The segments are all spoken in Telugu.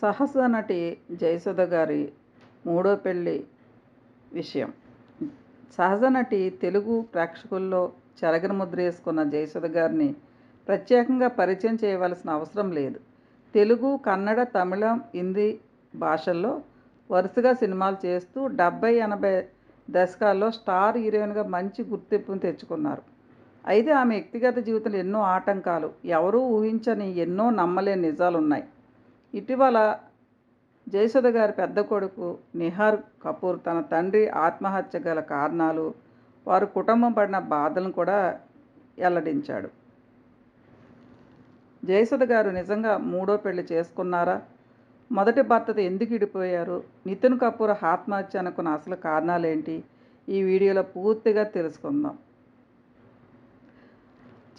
సహస నటి జయసుధ గారి మూడో పెళ్లి విషయం. సహజ నటి తెలుగు ప్రేక్షకుల్లో చెరగని ముద్ర వేసుకున్న జయసుధ గారిని ప్రత్యేకంగా పరిచయం చేయవలసిన అవసరం లేదు. తెలుగు, కన్నడ, తమిళం, హిందీ భాషల్లో వరుసగా సినిమాలు చేస్తూ 70-80 దశకాల్లో స్టార్ హీరోయిన్గా మంచి గుర్తింపును తెచ్చుకున్నారు. అయితే ఆమె వ్యక్తిగత జీవితంలో ఎన్నో ఆటంకాలు, ఎవరూ ఊహించని ఎన్నో నమ్మలేని నిజాలున్నాయి. ఇటీవల జయసుధ గారి పెద్ద కొడుకు నిహార్ కపూర్ తన తండ్రి ఆత్మహత్య గల కారణాలు, వారి కుటుంబం పడిన బాధలను కూడా వెల్లడించాడు. జయసుధ గారు నిజంగా మూడో పెళ్లి చేసుకున్నారా? మొదటి భర్తతో ఎందుకు విడిపోయారు? నితిన్ కపూర్ ఆత్మహత్య అనుకున్న అసలు కారణాలేంటి? ఈ వీడియోలో పూర్తిగా తెలుసుకుందాం.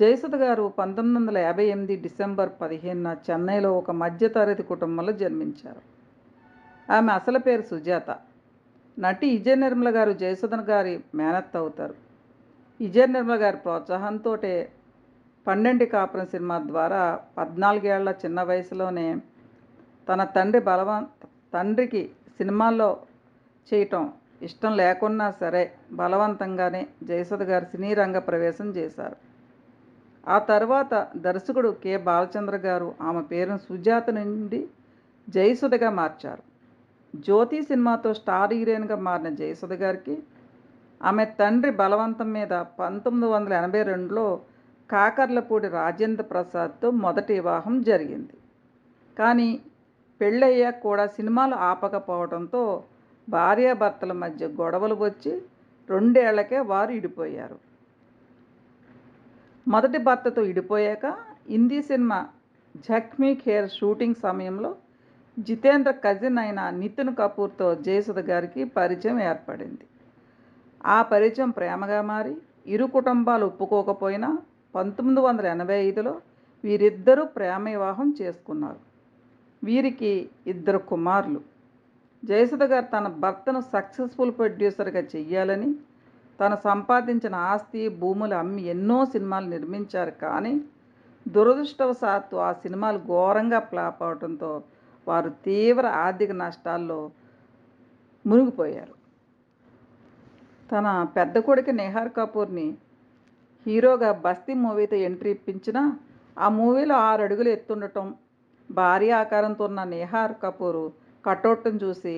జయసుధ గారు 1958 డిసెంబర్ 15న చెన్నైలో ఒక మధ్యతరగతి కుటుంబంలో జన్మించారు. ఆమె అసలు పేరు సుజాత. నటి విజయ నిర్మల గారు జయసుధ గారి మేనత్త అవుతారు. విజయ నిర్మల గారి ప్రోత్సాహంతో పండంటి కాపురం సినిమా ద్వారా 14 ఏళ్ల చిన్న వయసులోనే తన తండ్రికి సినిమాల్లో చేయటం ఇష్టం లేకున్నా సరే బలవంతంగానే జయసుధ గారు సినీ రంగ ప్రవేశం చేశారు. ఆ తర్వాత దర్శకుడు కె. బాలచంద్ర గారు ఆమె పేరును సుజాత నుండి జయసుధగా మార్చారు. జ్యోతి సినిమాతో స్టార్ హీరోయిన్గా మారిన జయసుధ గారికి ఆమె తండ్రి బలవంతం మీద 1982లో కాకర్లపూడి రాజేంద్ర ప్రసాద్తో మొదటి వివాహం జరిగింది. కానీ పెళ్ళయ్యాక కూడా సినిమాలు ఆపకపోవడంతో భార్యాభర్తల మధ్య గొడవలు వచ్చి 2 ఏళ్లకే వారు విడిపోయారు. మొదటి భర్తతో విడిపోయాక హిందీ సినిమా జఖ్మీ ఖేర్ షూటింగ్ సమయంలో జితేంద్ర కజిన్ అయిన నితిన్ కపూర్తో జయసుధ గారికి పరిచయం ఏర్పడింది. ఆ పరిచయం ప్రేమగా మారి ఇరు కుటుంబాలు ఒప్పుకోకపోయినా 1985లో వీరిద్దరూ ప్రేమ వివాహం చేసుకున్నారు. వీరికి 2 కుమారులు. జయసుధ గారు తన భర్తను సక్సెస్ఫుల్ ప్రొడ్యూసర్గా చెయ్యాలని తను సంపాదించిన ఆస్తి, భూములు అమ్మి ఎన్నో సినిమాలు నిర్మించారు. కానీ దురదృష్టవశాత్తు ఆ సినిమాలు ఘోరంగా ఫ్లాప్ అవడంతో వారు తీవ్ర ఆర్థిక నష్టాల్లో మునిగిపోయారు. తన పెద్ద కొడుకు నిహార్ కపూర్ని హీరోగా బస్తీ మూవీతో ఎంట్రీ ఇప్పించినా ఆ మూవీలో 6 అడుగులు ఎత్తుండటం, భారీ ఆకారంతో ఉన్న నిహార్ కపూర్ కటౌట్ను చూసి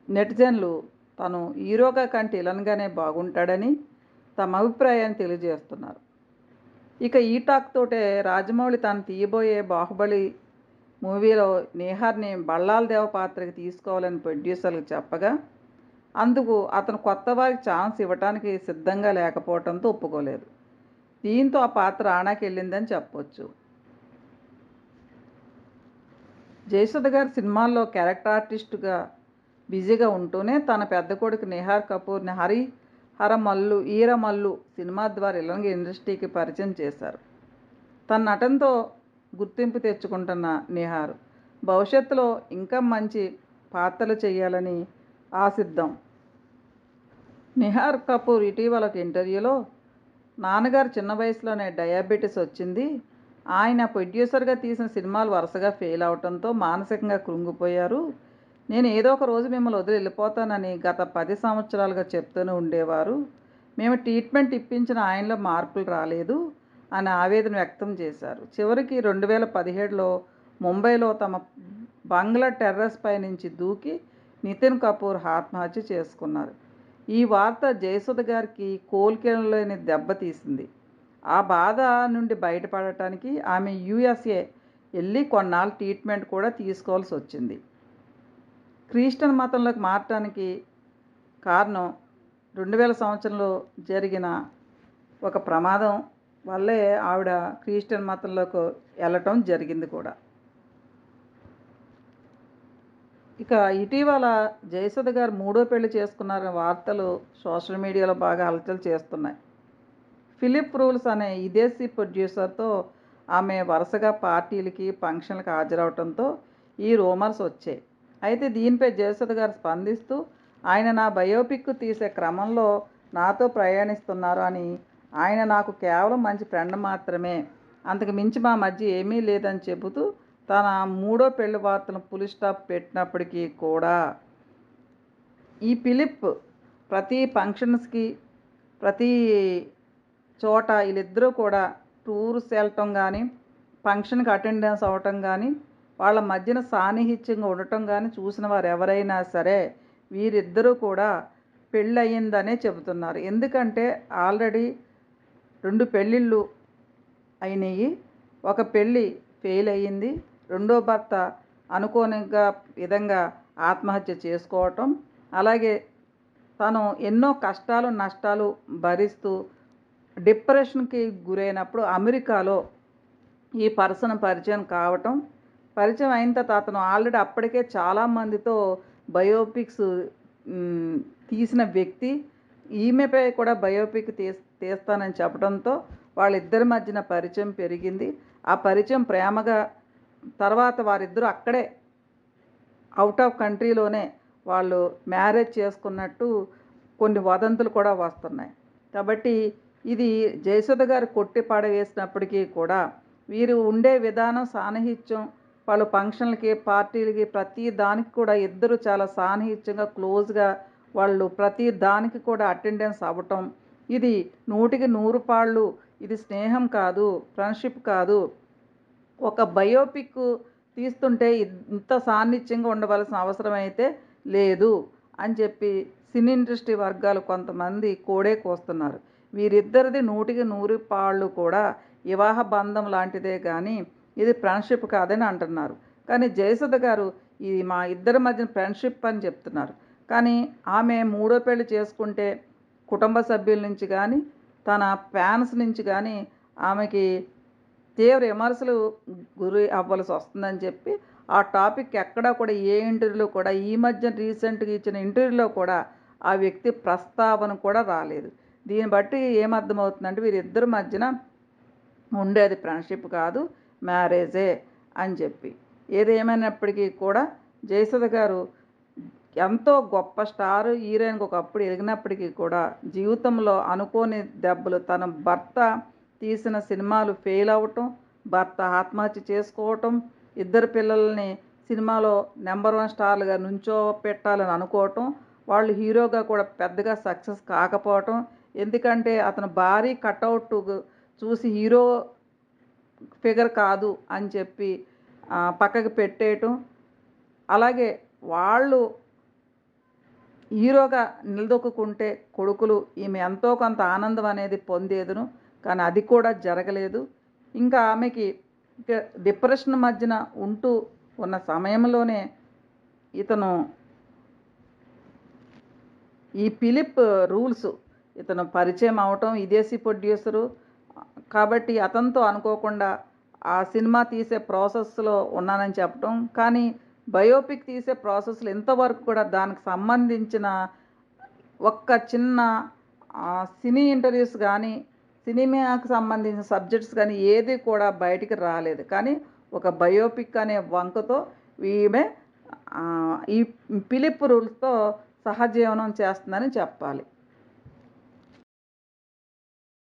నెటిజన్లు తను హీరోగా కంటే విలన్గానే బాగుంటాడని తమ అభిప్రాయాన్ని తెలియజేస్తున్నారు. ఇక ఈ టాక్ తోటే రాజమౌళి తాను తీయబోయే బాహుబలి మూవీలో నిహార్ని బళ్ళాల దేవ పాత్రకి తీసుకోవాలని ప్రొడ్యూసర్లకు చెప్పగా అందుకు అతను కొత్త వారికి ఛాన్స్ ఇవ్వటానికి సిద్ధంగా లేకపోవడంతో ఒప్పుకోలేదు. దీంతో ఆ పాత్ర ఆనాకి వెళ్ళిందని చెప్పొచ్చు. జయసుధ గారు సినిమాల్లో క్యారెక్టర్ ఆర్టిస్టుగా బిజీగా ఉంటూనే తన పెద్ద కొడుకు నిహార్ కపూర్ని ఈరమల్లు సినిమా ద్వారా ఇలాంటి ఇండస్ట్రీకి పరిచయం చేశారు. తన నటనతో గుర్తింపు తెచ్చుకుంటున్న నిహార్ భవిష్యత్తులో ఇంకా మంచి పాత్రలు చేయాలని ఆశిద్దాం. నిహార్ కపూర్ ఇటీవల ఒక ఇంటర్వ్యూలో నాన్నగారు చిన్న వయసులోనే డయాబెటీస్ వచ్చింది, ఆయన ప్రొడ్యూసర్గా తీసిన సినిమాలు వరుసగా ఫెయిల్ అవడంతో మానసికంగా కృంగిపోయారు, నేను ఏదో ఒక రోజు మిమ్మల్ని వదిలి వెళ్ళిపోతానని గత 10 సంవత్సరాలుగా చెప్తూనే ఉండేవారు, మేము ట్రీట్మెంట్ ఇప్పించిన ఆయనలో మార్పులు రాలేదు అని ఆవేదన వ్యక్తం చేశారు. చివరికి 2017లో ముంబైలో తమ బంగ్లా టెర్రస్ పై నుంచి దూకి నితిన్ కపూర్ ఆత్మహత్య చేసుకున్నారు. ఈ వార్త జయసుధ గారికి కోలుకోలేని దెబ్బతీసింది. ఆ బాధ నుండి బయటపడటానికి ఆమె USA వెళ్ళి కొన్నాళ్ళు ట్రీట్మెంట్ కూడా తీసుకోవాల్సి వచ్చింది. క్రిస్టియన్ మతంలోకి మారటానికి కారణం 2000 సంవత్సరంలో జరిగిన ఒక ప్రమాదం వల్లే ఆవిడ క్రిస్టియన్ మతంలోకి వెళ్ళటం జరిగింది కూడా. ఇక ఇటీవల జయసుధ గారు మూడో పెళ్లి చేసుకున్నారనే వార్తలు సోషల్ మీడియాలో బాగా హల్చల్ చేస్తున్నాయి. ఫిలిప్ రూల్స్ అనే విదేశీ ప్రొడ్యూసర్తో ఆమె వరుసగా పార్టీలకి, ఫంక్షన్లకు హాజరవడంతో ఈ రూమర్స్ వచ్చాయి. అయితే దీనిపై జయసుధ గారు స్పందిస్తూ ఆయన నా బయోపిక్ తీసే క్రమంలో నాతో ప్రయాణిస్తున్నారు అని, ఆయన నాకు కేవలం మంచి ఫ్రెండ్ మాత్రమే, అంతకు మించి మా మధ్య ఏమీ లేదని చెబుతూ తన మూడో పెళ్లి వార్తను ఫుల్ స్టాప్ పెట్టినప్పటికీ కూడా ఈ ఫిలిప్ ప్రతి ఫంక్షన్స్కి ప్రతి చోట వీళ్ళిద్దరూ కూడా టూర్స్ వెళ్ళటం కానీ ఫంక్షన్కి అటెండెన్స్ అవ్వటం కానీ వాళ్ళ మధ్యన సాన్నిహిత్యంగా ఉండటం కానీ చూసిన వారు ఎవరైనా సరే వీరిద్దరూ కూడా పెళ్ళి అయ్యిందనే చెబుతున్నారు. ఎందుకంటే ఆల్రెడీ 2 పెళ్ళిళ్ళు అయినాయి. ఒక పెళ్ళి ఫెయిల్ అయ్యింది. రెండో భర్త అనుకోనిగా విధంగా ఆత్మహత్య చేసుకోవటం, అలాగే తను ఎన్నో కష్టాలు నష్టాలు భరిస్తూ డిప్రెషన్కి గురైనప్పుడు అమెరికాలో ఈ పర్సన్ పరిచయం కావటం, పరిచయం అయిన తర్వాత అతను ఆల్రెడీ అప్పటికే చాలామందితో బయోపిక్స్ తీసిన వ్యక్తి. ఈమెపై కూడా బయోపిక్ తీస్తానని చెప్పడంతో వాళ్ళిద్దరి మధ్యన పరిచయం పెరిగింది. ఆ పరిచయం ప్రేమగా తర్వాత వారిద్దరూ అక్కడే అవుట్ ఆఫ్ కంట్రీలోనే వాళ్ళు మ్యారేజ్ చేసుకున్నట్టు కొన్ని వదంతులు కూడా వస్తున్నాయి. కాబట్టి ఇది జయసుధ గారు కొట్టి పడవేసినప్పటికీ కూడా వీరు ఉండే విధానం సాన్నిహిత్యం, వాళ్ళు ఫంక్షన్లకి పార్టీలకి ప్రతి దానికి కూడా ఇద్దరు చాలా సాన్నిహిత్యంగా క్లోజ్గా వాళ్ళు ప్రతి దానికి కూడా అటెండెన్స్ అవ్వటం, ఇది 100కి 100 పాళ్ళు ఇది స్నేహం కాదు, ఫ్రెండ్షిప్ కాదు. ఒక బయోపిక్ తీస్తుంటే ఇంత సాన్నిధ్యంగా ఉండవలసిన అవసరం అయితే లేదు అని చెప్పి సినీ ఇండస్ట్రీ వర్గాలు కొంతమంది కోడే కోస్తున్నారు. వీరిద్దరిది 100కి 100 పాళ్ళు కూడా వివాహ బంధం లాంటిదే కానీ ఇది ఫ్రెండ్షిప్ కాదని అంటున్నారు. కానీ జయసుధ గారు ఇది మా ఇద్దరి మధ్యన ఫ్రెండ్షిప్ అని చెప్తున్నారు. కానీ ఆమె మూడో పెళ్లి చేసుకుంటే కుటుంబ సభ్యుల నుంచి కానీ తన ఫ్యాన్స్ నుంచి కానీ ఆమెకి తీవ్ర విమర్శలు గురి అవ్వాల్సి వస్తుందని చెప్పి ఆ టాపిక్ ఎక్కడా కూడా ఏ ఇంటర్వ్యూలో కూడా ఈ మధ్య రీసెంట్గా ఇచ్చిన ఇంటర్వ్యూలో కూడా ఆ వ్యక్తి ప్రస్తావన కూడా రాలేదు. దీన్ని బట్టి ఏమర్థమవుతుందంటే వీరిద్దరి మధ్యన ఉండేది ఫ్రెండ్షిప్ కాదు, మ్యారేజే అని చెప్పి. ఏదేమైనప్పటికీ కూడా జయసుధ గారు ఎంతో గొప్ప స్టార్ హీరోయిన్కి ఒకప్పుడు ఎదిగినప్పటికీ కూడా జీవితంలో అనుకోని దెబ్బలు, తన భర్త తీసిన సినిమాలు ఫెయిల్ అవ్వటం, భర్త ఆత్మహత్య చేసుకోవటం, ఇద్దరు పిల్లల్ని సినిమాలో నెంబర్ 1 స్టార్లుగా పెట్టాలని అనుకోవటం, వాళ్ళు హీరోగా కూడా పెద్దగా సక్సెస్ కాకపోవటం, ఎందుకంటే అతను భారీ కటౌట్ చూసి హీరో ఫిగర్ కాదు అని చెప్పి పక్కకి పెట్టేయటం, అలాగే వాళ్ళు హీరోగా నిలదొక్కుంటే కొడుకులు ఈమె ఎంతో కొంత ఆనందం అనేది పొందేదును, కానీ అది కూడా జరగలేదు. ఇంకా ఆమెకి డిప్రెషన్ మధ్యన ఉంటూ ఉన్న సమయంలోనే ఇతను ఈ ఫిలిప్ రూల్స్ ఇతను పరిచయం అవటం, విదేశీ ప్రొడ్యూసరు కాబట్టి అతనితో అనుకోకుండా ఆ సినిమా తీసే ప్రాసెస్లో ఉన్నానని చెప్పటం, కానీ బయోపిక్ తీసే ప్రాసెస్లో ఇంతవరకు కూడా దానికి సంబంధించిన ఒక్క చిన్న సినీ ఇంటర్వ్యూస్ కానీ సినిమాకి సంబంధించిన సబ్జెక్ట్స్ కానీ ఏది కూడా బయటికి రాలేదు. కానీ ఒక బయోపిక్ అనే వంకతో ఈమె ఈ ఫిలిప్ రూల్స్తో సహజీవనం చేస్తుందని చెప్పాలి.